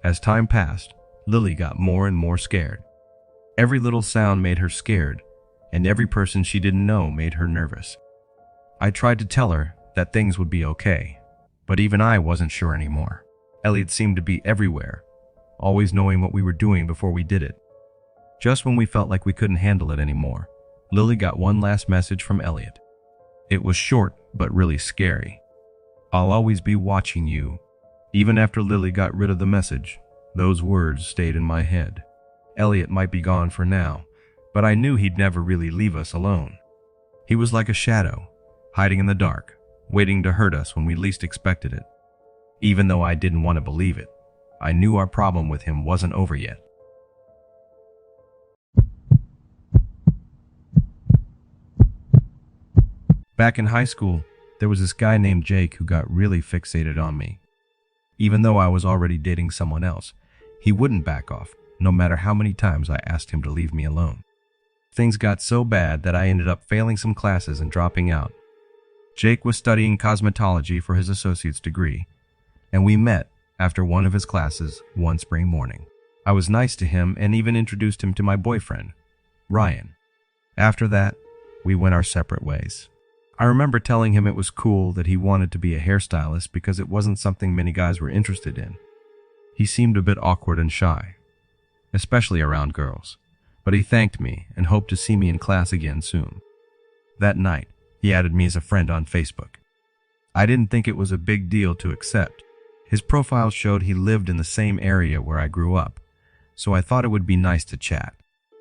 As time passed, Lily got more and more scared. Every little sound made her scared, and every person she didn't know made her nervous. I tried to tell her that things would be okay, but even I wasn't sure anymore. Elliot seemed to be everywhere, always knowing what we were doing before we did it. Just when we felt like we couldn't handle it anymore, Lily got one last message from Elliot. It was short, but really scary. "I'll always be watching you." Even after Lily got rid of the message, those words stayed in my head. Elliot might be gone for now, but I knew he'd never really leave us alone. He was like a shadow, hiding in the dark, waiting to hurt us when we least expected it. Even though I didn't want to believe it, I knew our problem with him wasn't over yet. Back in high school, there was this guy named Jake who got really fixated on me. Even though I was already dating someone else, he wouldn't back off, no matter how many times I asked him to leave me alone. Things got so bad that I ended up failing some classes and dropping out. Jake was studying cosmetology for his associate's degree, and we met after one of his classes one spring morning. I was nice to him and even introduced him to my boyfriend, Ryan. After that, we went our separate ways. I remember telling him it was cool that he wanted to be a hairstylist because it wasn't something many guys were interested in. He seemed a bit awkward and shy, especially around girls, but he thanked me and hoped to see me in class again soon. That night, he added me as a friend on Facebook. I didn't think it was a big deal to accept. His profile showed he lived in the same area where I grew up, so I thought it would be nice to chat.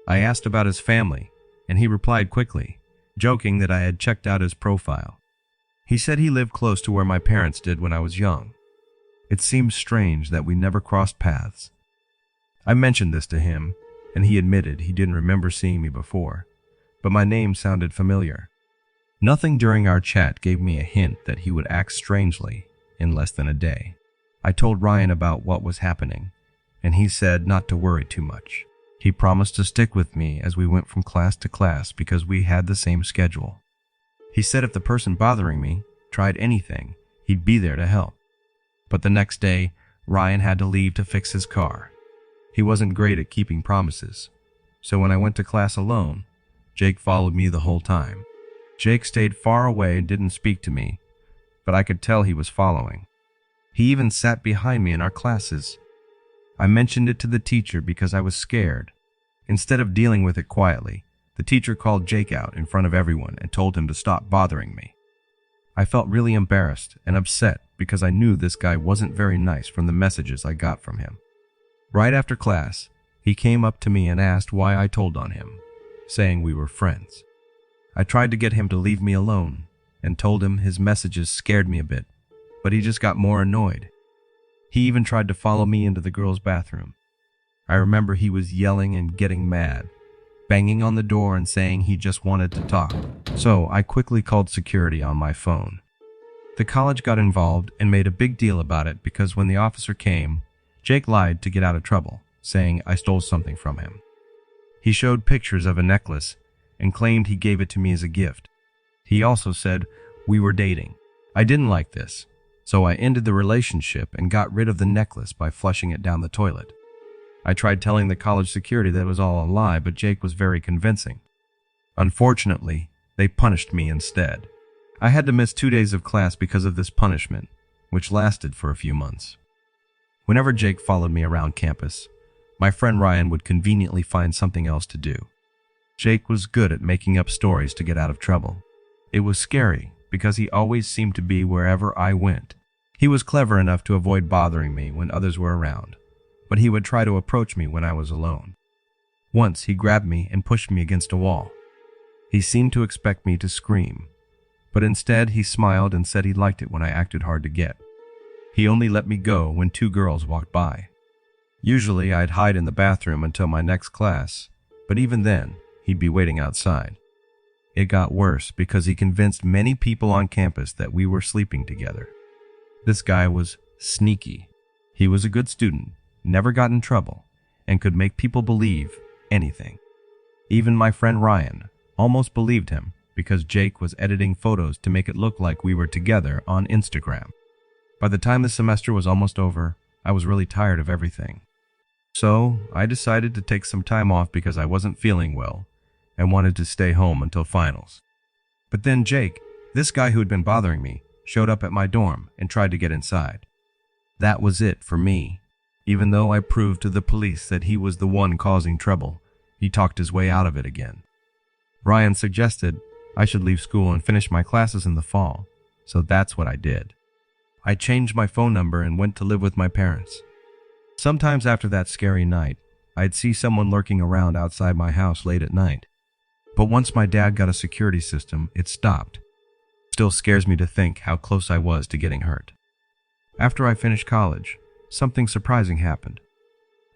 I asked about his family, and he replied quickly, joking that I had checked out his profile. He said he lived close to where my parents did when I was young. It seemed strange that we never crossed paths. I mentioned this to him, and he admitted he didn't remember seeing me before, but my name sounded familiar. Nothing during our chat gave me a hint that he would act strangely in less than a day. I told Ryan about what was happening, and he said not to worry too much. He promised to stick with me as we went from class to class because we had the same schedule. He said if the person bothering me tried anything, he'd be there to help. But the next day, Ryan had to leave to fix his car. He wasn't great at keeping promises, so when I went to class alone, Jake followed me the whole time. Jake stayed far away and didn't speak to me, but I could tell he was following. He even sat behind me in our classes. I mentioned it to the teacher because I was scared. Instead of dealing with it quietly, the teacher called Jake out in front of everyone and told him to stop bothering me. I felt really embarrassed and upset because I knew this guy wasn't very nice from the messages I got from him. Right after class, he came up to me and asked why I told on him, saying we were friends. I tried to get him to leave me alone and told him his messages scared me a bit, but he just got more annoyed. He even tried to follow me into the girls' bathroom. I remember he was yelling and getting mad, banging on the door and saying he just wanted to talk. So I quickly called security on my phone. The college got involved and made a big deal about it because when the officer came, Jake lied to get out of trouble, saying I stole something from him. He showed pictures of a necklace and claimed he gave it to me as a gift. He also said we were dating. I didn't like this, so I ended the relationship and got rid of the necklace by flushing it down the toilet. I tried telling the college security that it was all a lie, but Jake was very convincing. Unfortunately, they punished me instead. I had to miss 2 days of class because of this punishment, which lasted for a few months. Whenever Jake followed me around campus, my friend Ryan would conveniently find something else to do. Jake was good at making up stories to get out of trouble. It was scary because he always seemed to be wherever I went. He was clever enough to avoid bothering me when others were around, but he would try to approach me when I was alone. Once he grabbed me and pushed me against a wall. He seemed to expect me to scream, but instead he smiled and said he liked it when I acted hard to get. He only let me go when 2 girls walked by. Usually I'd hide in the bathroom until my next class, but even then, he'd be waiting outside. It got worse because he convinced many people on campus that we were sleeping together. This guy was sneaky. He was a good student, never got in trouble, and could make people believe anything. Even my friend Ryan almost believed him because Jake was editing photos to make it look like we were together on Instagram. By the time the semester was almost over, I was really tired of everything. So I decided to take some time off because I wasn't feeling well and wanted to stay home until finals. But then Jake, this guy who had been bothering me, showed up at my dorm and tried to get inside. That was it for me. Even though I proved to the police that he was the one causing trouble, he talked his way out of it again. Ryan suggested I should leave school and finish my classes in the fall, so that's what I did. I changed my phone number and went to live with my parents. Sometimes after that scary night, I'd see someone lurking around outside my house late at night. But once my dad got a security system, it stopped. Still scares me to think how close I was to getting hurt. After I finished college, something surprising happened.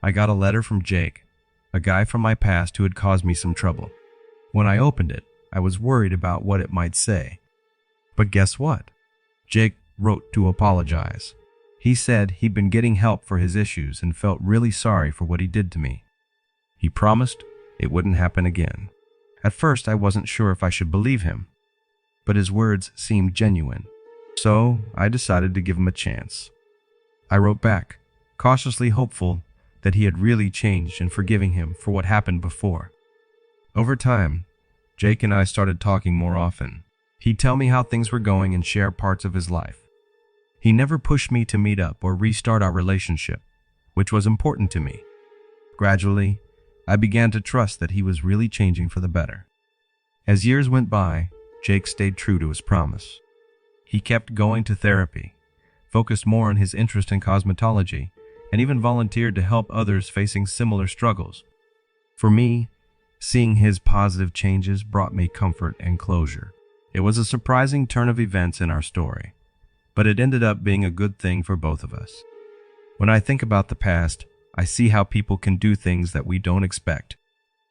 I got a letter from Jake, a guy from my past who had caused me some trouble. When I opened it, I was worried about what it might say. But guess what? Jake wrote to apologize. He said he'd been getting help for his issues and felt really sorry for what he did to me. He promised it wouldn't happen again. At first, I wasn't sure if I should believe him, but his words seemed genuine, so I decided to give him a chance. I wrote back, cautiously hopeful that he had really changed and forgiving him for what happened before. Over time, Jake and I started talking more often. He'd tell me how things were going and share parts of his life. He never pushed me to meet up or restart our relationship, which was important to me. Gradually, I began to trust that he was really changing for the better. As years went by, Jake stayed true to his promise. He kept going to therapy, focused more on his interest in cosmetology, and even volunteered to help others facing similar struggles. For me, seeing his positive changes brought me comfort and closure. It was a surprising turn of events in our story, but it ended up being a good thing for both of us. When I think about the past, I see how people can do things that we don't expect.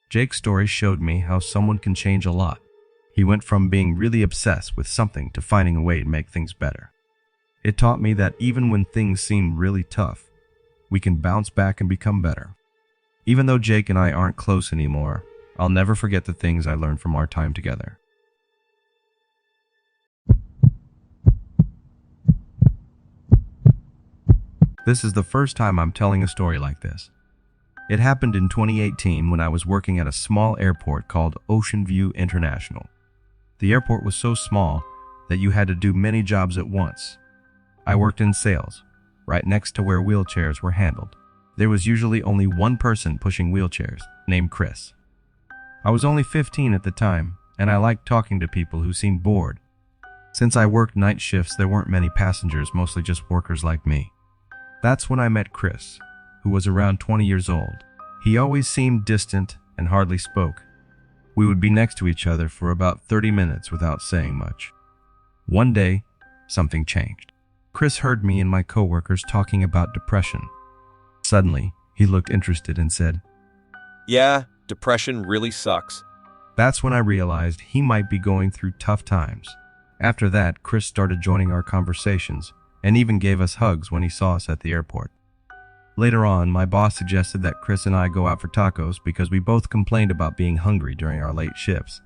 Jake's story showed me how someone can change a lot. He went from being really obsessed with something to finding a way to make things better. It taught me that even when things seem really tough, we can bounce back and become better. Even though Jake and I aren't close anymore, I'll never forget the things I learned from our time together. This is the first time I'm telling a story like this. It happened in 2018 when I was working at a small airport called Ocean View International. The airport was so small that you had to do many jobs at once. I worked in sales, right next to where wheelchairs were handled. There was usually only one person pushing wheelchairs, named Chris. I was only 15 at the time, and I liked talking to people who seemed bored. Since I worked night shifts, there weren't many passengers, mostly just workers like me. That's when I met Chris, who was around 20 years old. He always seemed distant and hardly spoke. We would be next to each other for about 30 minutes without saying much. One day, something changed. Chris heard me and my coworkers talking about depression. Suddenly, he looked interested and said, "Yeah, depression really sucks." That's when I realized he might be going through tough times. After that, Chris started joining our conversations and even gave us hugs when he saw us at the airport. Later on, my boss suggested that Chris and I go out for tacos because we both complained about being hungry during our late shifts.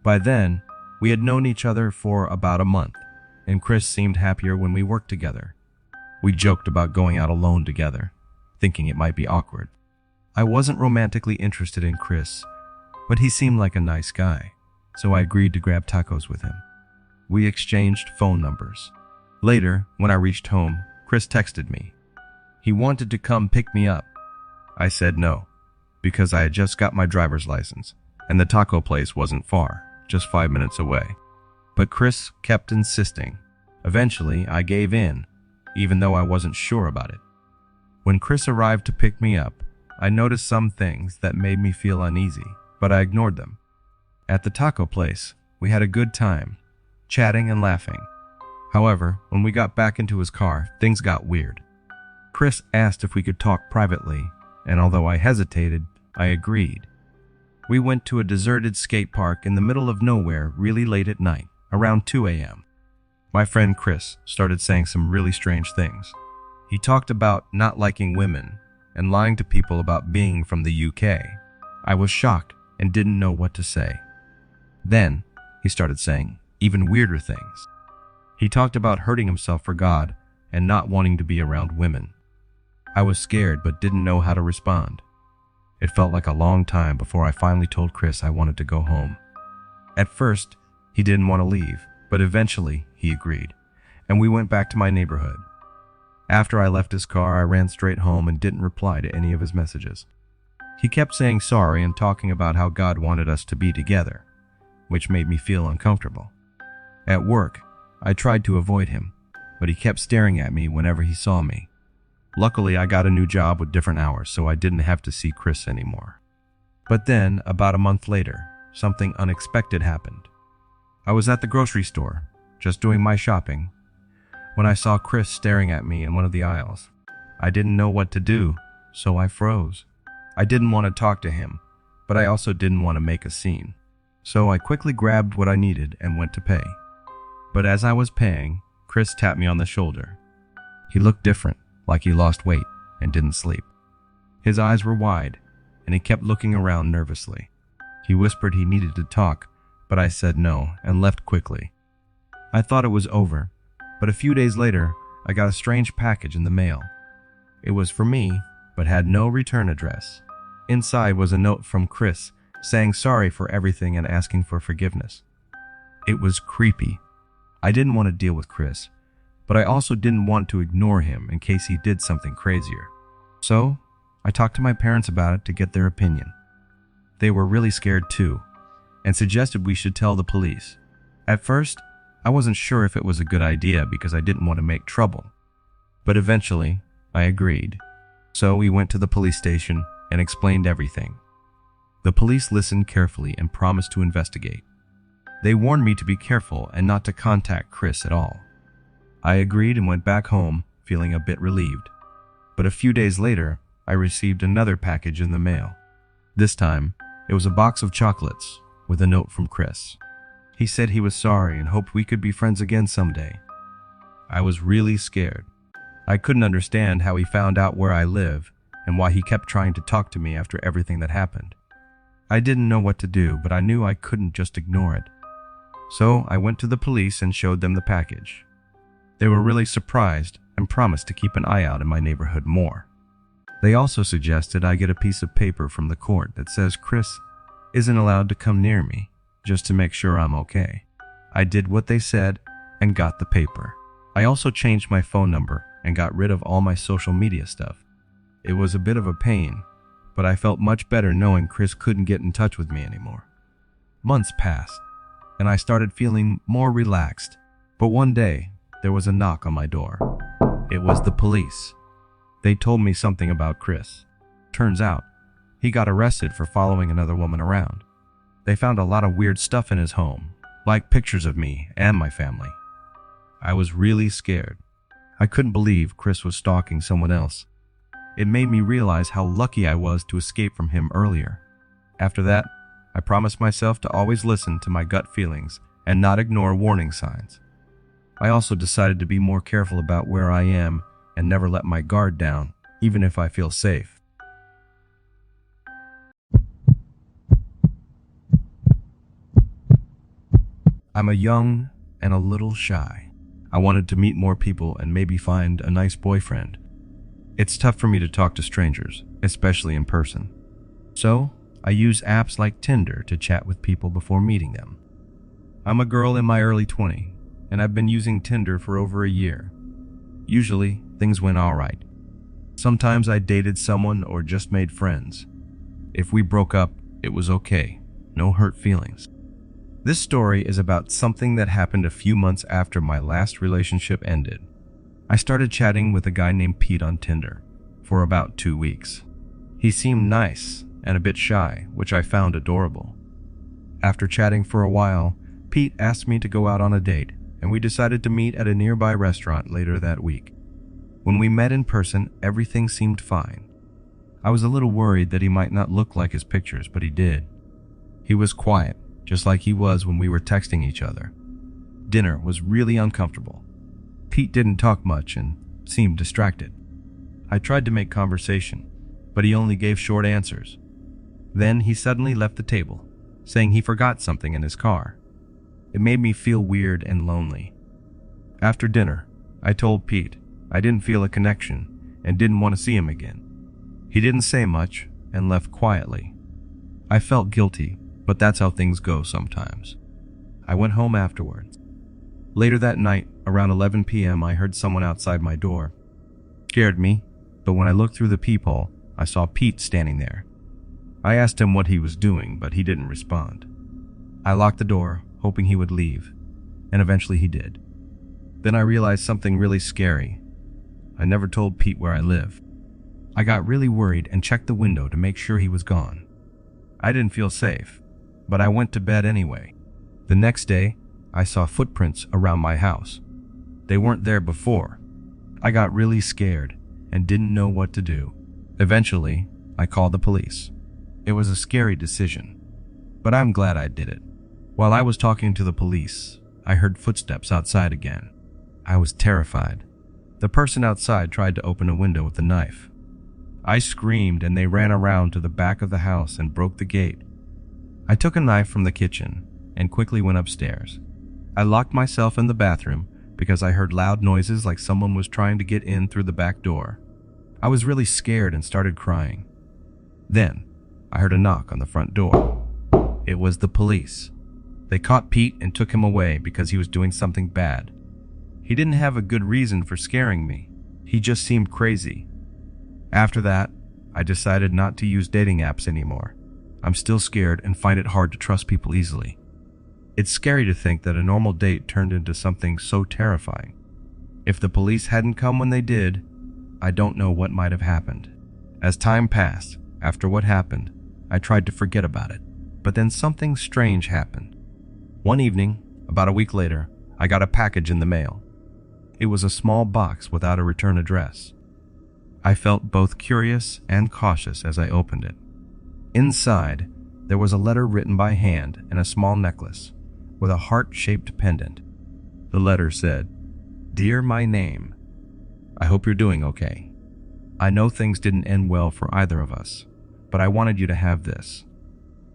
By then, we had known each other for about a month, and Chris seemed happier when we worked together. We joked about going out alone together, thinking it might be awkward. I wasn't romantically interested in Chris, but he seemed like a nice guy, so I agreed to grab tacos with him. We exchanged phone numbers. Later, when I reached home, Chris texted me. He wanted to come pick me up. I said no, because I had just got my driver's license, and the taco place wasn't far, just 5 minutes away. But Chris kept insisting. Eventually, I gave in, even though I wasn't sure about it. When Chris arrived to pick me up, I noticed some things that made me feel uneasy, but I ignored them. At the taco place, we had a good time, chatting and laughing. However, when we got back into his car, things got weird. Chris asked if we could talk privately, and although I hesitated, I agreed. We went to a deserted skate park in the middle of nowhere really late at night, around 2 a.m. My friend Chris started saying some really strange things. He talked about not liking women and lying to people about being from the UK. I was shocked and didn't know what to say. Then, he started saying even weirder things. He talked about hurting himself for God and not wanting to be around women. I was scared but didn't know how to respond. It felt like a long time before I finally told Chris I wanted to go home. At first, he didn't want to leave, but eventually he agreed, and we went back to my neighborhood. After I left his car, I ran straight home and didn't reply to any of his messages. He kept saying sorry and talking about how God wanted us to be together, which made me feel uncomfortable. At work, I tried to avoid him, but he kept staring at me whenever he saw me. Luckily, I got a new job with different hours, so I didn't have to see Chris anymore. But then, about a month later, something unexpected happened. I was at the grocery store, just doing my shopping, when I saw Chris staring at me in one of the aisles. I didn't know what to do, so I froze. I didn't want to talk to him, but I also didn't want to make a scene. So I quickly grabbed what I needed and went to pay. But as I was paying, Chris tapped me on the shoulder. He looked different, like he lost weight and didn't sleep. His eyes were wide, and he kept looking around nervously. He whispered he needed to talk, but I said no and left quickly. I thought it was over, but a few days later, I got a strange package in the mail. It was for me, but had no return address. Inside was a note from Chris, saying sorry for everything and asking for forgiveness. It was creepy. I didn't want to deal with Chris, but I also didn't want to ignore him in case he did something crazier. So, I talked to my parents about it to get their opinion. They were really scared too, and suggested we should tell the police. At first, I wasn't sure if it was a good idea because I didn't want to make trouble. But eventually, I agreed. So we went to the police station and explained everything. The police listened carefully and promised to investigate. They warned me to be careful and not to contact Chris at all. I agreed and went back home, feeling a bit relieved. But a few days later, I received another package in the mail. This time, it was a box of chocolates with a note from Chris. He said he was sorry and hoped we could be friends again someday. I was really scared. I couldn't understand how he found out where I live and why he kept trying to talk to me after everything that happened. I didn't know what to do, but I knew I couldn't just ignore it. So I went to the police and showed them the package. They were really surprised and promised to keep an eye out in my neighborhood more. They also suggested I get a piece of paper from the court that says Chris isn't allowed to come near me, just to make sure I'm okay. I did what they said and got the paper. I also changed my phone number and got rid of all my social media stuff. It was a bit of a pain, but I felt much better knowing Chris couldn't get in touch with me anymore. Months passed, and I started feeling more relaxed. But one day, there was a knock on my door. It was the police. They told me something about Chris. Turns out, he got arrested for following another woman around. They found a lot of weird stuff in his home, like pictures of me and my family. I was really scared. I couldn't believe Chris was stalking someone else. It made me realize how lucky I was to escape from him earlier. After that, I promised myself to always listen to my gut feelings and not ignore warning signs. I also decided to be more careful about where I am and never let my guard down even if I feel safe. I'm a young and a little shy. I wanted to meet more people and maybe find a nice boyfriend. It's tough for me to talk to strangers, especially in person. So, I use apps like Tinder to chat with people before meeting them. I'm a girl in my early 20s, and I've been using Tinder for over a year. Usually, things went alright. Sometimes I dated someone or just made friends. If we broke up, it was okay. No hurt feelings. This story is about something that happened a few months after my last relationship ended. I started chatting with a guy named Pete on Tinder for about 2 weeks. He seemed nice and a bit shy, which I found adorable. After chatting for a while, Pete asked me to go out on a date, and we decided to meet at a nearby restaurant later that week. When we met in person, everything seemed fine. I was a little worried that he might not look like his pictures, but he did. He was quiet, just like he was when we were texting each other. Dinner was really uncomfortable. Pete didn't talk much and seemed distracted. I tried to make conversation, but he only gave short answers. Then he suddenly left the table, saying he forgot something in his car. It made me feel weird and lonely. After dinner, I told Pete I didn't feel a connection and didn't want to see him again. He didn't say much and left quietly. I felt guilty, but that's how things go sometimes. I went home afterwards. Later that night, around 11 p.m., I heard someone outside my door. It scared me, but when I looked through the peephole, I saw Pete standing there. I asked him what he was doing, but he didn't respond. I locked the door, hoping he would leave, and eventually he did. Then I realized something really scary. I never told Pete where I live. I got really worried and checked the window to make sure he was gone. I didn't feel safe, but I went to bed anyway. The next day, I saw footprints around my house. They weren't there before. I got really scared and didn't know what to do. Eventually, I called the police. It was a scary decision, but I'm glad I did it. While I was talking to the police, I heard footsteps outside again. I was terrified. The person outside tried to open a window with a knife. I screamed and they ran around to the back of the house and broke the gate. I took a knife from the kitchen and quickly went upstairs. I locked myself in the bathroom because I heard loud noises like someone was trying to get in through the back door. I was really scared and started crying. Then, I heard a knock on the front door. It was the police. They caught Pete and took him away because he was doing something bad. He didn't have a good reason for scaring me. He just seemed crazy. After that, I decided not to use dating apps anymore. I'm still scared and find it hard to trust people easily. It's scary to think that a normal date turned into something so terrifying. If the police hadn't come when they did, I don't know what might have happened. As time passed, after what happened, I tried to forget about it. But then something strange happened. One evening, about a week later, I got a package in the mail. It was a small box without a return address. I felt both curious and cautious as I opened it. Inside, there was a letter written by hand and a small necklace with a heart-shaped pendant. The letter said, "Dear my name, I hope you're doing okay. I know things didn't end well for either of us, but I wanted you to have this.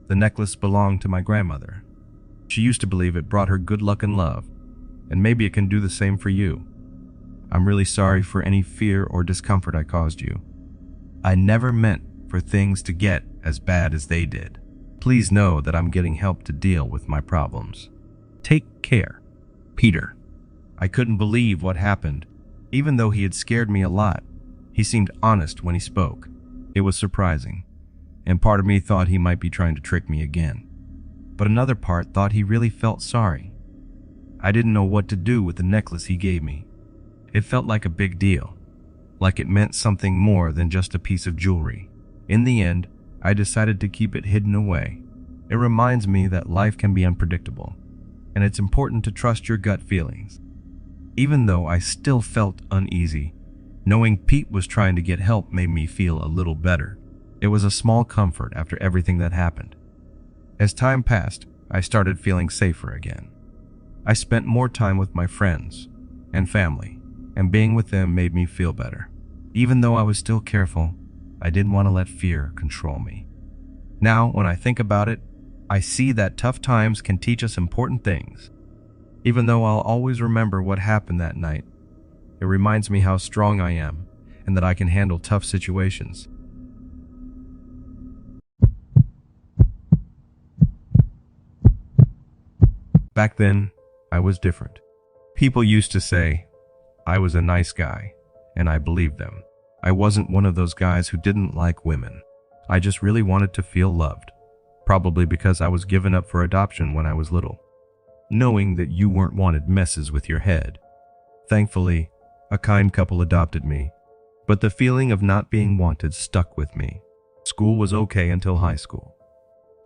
The necklace belonged to my grandmother. She used to believe it brought her good luck and love, and maybe it can do the same for you. I'm really sorry for any fear or discomfort I caused you. I never meant for things to get as bad as they did. Please know that I'm getting help to deal with my problems. Take care, Peter." I couldn't believe what happened. Even though he had scared me a lot, he seemed honest when he spoke. It was surprising, and part of me thought he might be trying to trick me again. But another part thought he really felt sorry. I didn't know what to do with the necklace he gave me. It felt like a big deal, like it meant something more than just a piece of jewelry. In the end, I decided to keep it hidden away. It reminds me that life can be unpredictable, and it's important to trust your gut feelings. Even though I still felt uneasy, knowing Pete was trying to get help made me feel a little better. It was a small comfort after everything that happened. As time passed, I started feeling safer again. I spent more time with my friends and family, and being with them made me feel better. Even though I was still careful, I didn't want to let fear control me. Now, when I think about it, I see that tough times can teach us important things. Even though I'll always remember what happened that night, it reminds me how strong I am and that I can handle tough situations. Back then, I was different. People used to say I was a nice guy, and I believed them. I wasn't one of those guys who didn't like women. I just really wanted to feel loved, probably because I was given up for adoption when I was little. Knowing that you weren't wanted messes with your head. Thankfully, a kind couple adopted me, but the feeling of not being wanted stuck with me. School was okay until high school.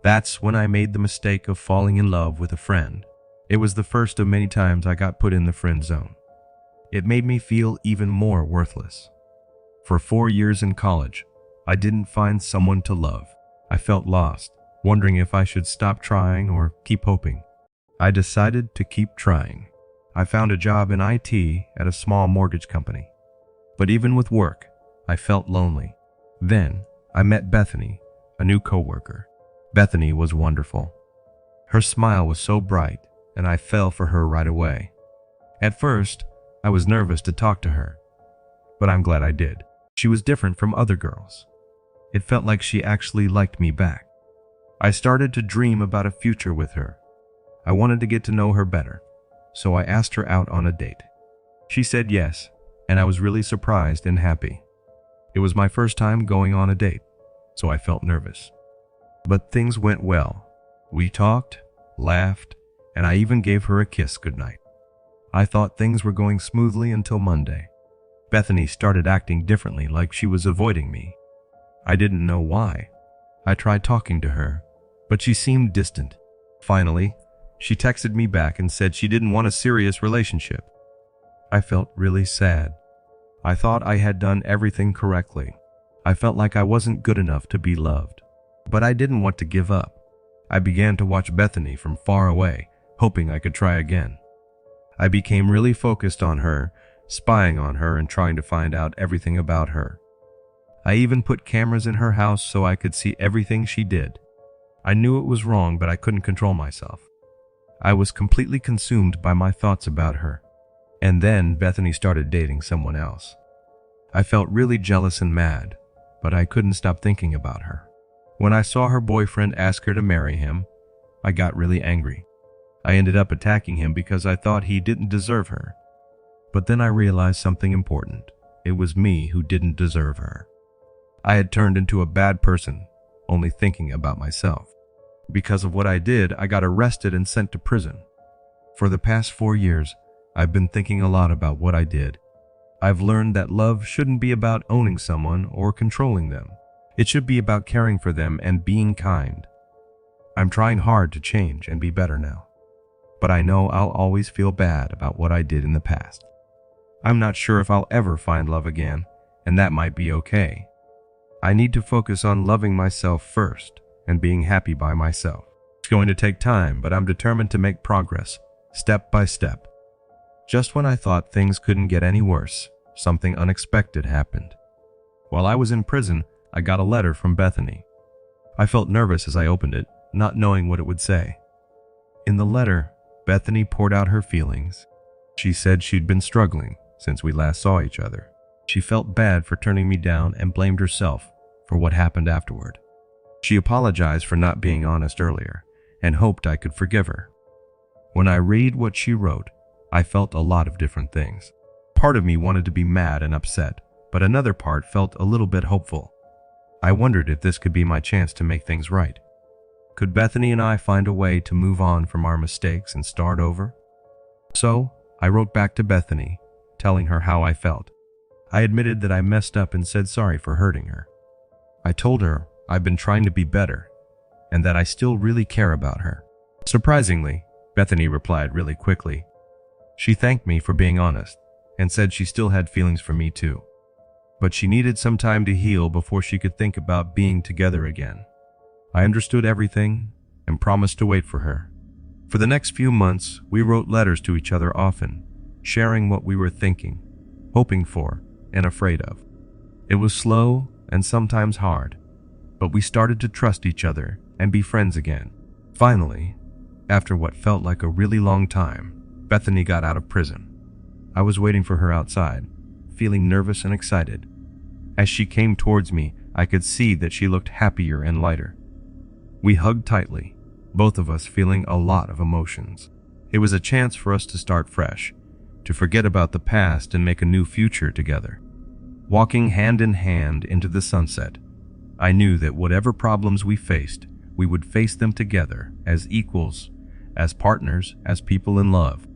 That's when I made the mistake of falling in love with a friend. It was the first of many times I got put in the friend zone. It made me feel even more worthless. For 4 years in college, I didn't find someone to love. I felt lost, wondering if I should stop trying or keep hoping. I decided to keep trying. I found a job in IT at a small mortgage company. But even with work, I felt lonely. Then, I met Bethany, a new coworker. Bethany was wonderful. Her smile was so bright, and I fell for her right away. At first, I was nervous to talk to her, but I'm glad I did. She was different from other girls. It felt like she actually liked me back. I started to dream about a future with her. I wanted to get to know her better, so I asked her out on a date. She said yes, and I was really surprised and happy. It was my first time going on a date, so I felt nervous. But things went well. We talked, laughed, and I even gave her a kiss goodnight. I thought things were going smoothly until Monday. Bethany started acting differently, like she was avoiding me. I didn't know why. I tried talking to her, but she seemed distant. Finally, she texted me back and said she didn't want a serious relationship. I felt really sad. I thought I had done everything correctly. I felt like I wasn't good enough to be loved. But I didn't want to give up. I began to watch Bethany from far away, hoping I could try again. I became really focused on her, spying on her and trying to find out everything about her. I even put cameras in her house so I could see everything she did. I knew it was wrong, but I couldn't control myself. I was completely consumed by my thoughts about her. And then Bethany started dating someone else. I felt really jealous and mad, but I couldn't stop thinking about her. When I saw her boyfriend ask her to marry him, I got really angry. I ended up attacking him because I thought he didn't deserve her. But then I realized something important. It was me who didn't deserve her. I had turned into a bad person, only thinking about myself. Because of what I did, I got arrested and sent to prison. For the past 4 years, I've been thinking a lot about what I did. I've learned that love shouldn't be about owning someone or controlling them. It should be about caring for them and being kind. I'm trying hard to change and be better now. But I know I'll always feel bad about what I did in the past. I'm not sure if I'll ever find love again, and that might be okay. I need to focus on loving myself first and being happy by myself. It's going to take time, but I'm determined to make progress, step by step. Just when I thought things couldn't get any worse, something unexpected happened. While I was in prison, I got a letter from Bethany. I felt nervous as I opened it, not knowing what it would say. In the letter, Bethany poured out her feelings. She said she'd been struggling since we last saw each other. She felt bad for turning me down and blamed herself for what happened afterward. She apologized for not being honest earlier and hoped I could forgive her. When I read what she wrote, I felt a lot of different things. Part of me wanted to be mad and upset, but another part felt a little bit hopeful. I wondered if this could be my chance to make things right. Could Bethany and I find a way to move on from our mistakes and start over? So, I wrote back to Bethany, telling her how I felt. I admitted that I messed up and said sorry for hurting her. I told her I've been trying to be better, and that I still really care about her. Surprisingly, Bethany replied really quickly. She thanked me for being honest, and said she still had feelings for me too. But she needed some time to heal before she could think about being together again. I understood everything and promised to wait for her. For the next few months, we wrote letters to each other often, sharing what we were thinking, hoping for, and afraid of. It was slow and sometimes hard, but we started to trust each other and be friends again. Finally, after what felt like a really long time, Bethany got out of prison. I was waiting for her outside, feeling nervous and excited. As she came towards me, I could see that she looked happier and lighter. We hugged tightly, both of us feeling a lot of emotions. It was a chance for us to start fresh, to forget about the past and make a new future together. Walking hand in hand into the sunset, I knew that whatever problems we faced, we would face them together as equals, as partners, as people in love.